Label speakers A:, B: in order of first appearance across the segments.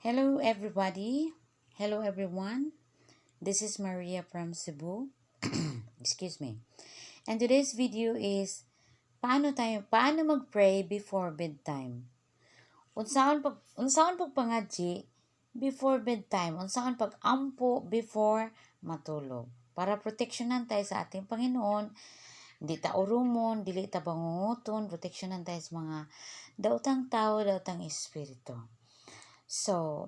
A: Hello everybody. Hello everyone. This is Maria from Cebu. Excuse me. And today's video is paano mag-pray before bedtime. Unsaon pag pangadji before bedtime, unsaon pag ampo before matulog. Para proteksyonan tayo sa ating Panginoon, di ta urumon, dili ta bangunguton, proteksyonan tayo sa mga daotang tao, daotang espiritu. So,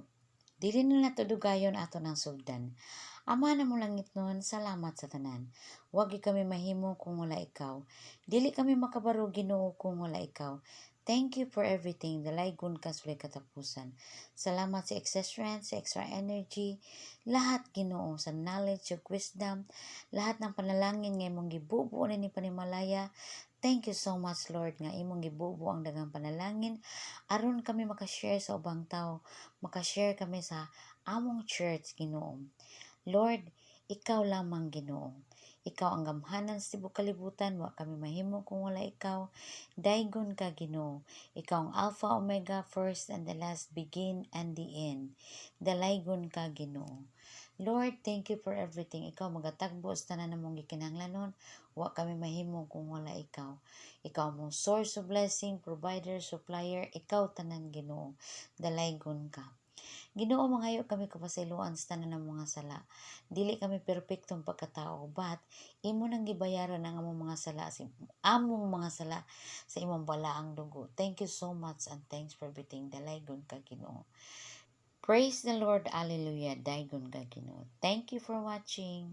A: dili na natudugayon ato ng sugdan. Ama na mo langit nun, salamat sa tanan. Huwag kami mahimo kung wala ikaw. Dili kami makabaro Ginoo kung wala ikaw. Thank you for everything. Dalaygon ka sa katapusan. Salamat sa excess strength, sa extra energy, lahat Ginoo, sa knowledge, sa wisdom, lahat ng panalangin nga imong gibubuo ni panimalaya. Thank you so much Lord nga imong gibubuo ang daghang panalangin aron kami makashare sa ubang tao, makashare kami sa among church Ginoo. Lord, ikaw lamang Ginoo. Ikaw ang gamhanan sa tibuok kalibutan, wa kami mahimo kung wala ikaw. Daygon ka Ginoo. Ikaw ang Alpha, Omega, first and the last, begin and the end. Dalaygon ka Ginoo. Lord, thank you for everything. Ikaw magatagbo sa tanan namong gikinahanglanon. Wa kami mahimo kung wala ikaw. Ikaw mong source of blessing, provider, supplier. Ikaw tanan Ginoo. Dalaygon ka. Ginoo, mangayo kami kapasayloan sa tanan ng mga sala. Dili kami perpektong pagkatao, but imo nang gibayaran ang among mga sala sa imong balaang dugo. Thank you so much and thanks for everything. Dalaygon ka Ginoo. Praise the Lord. Hallelujah. Daygon ka Ginoo. Thank you for watching.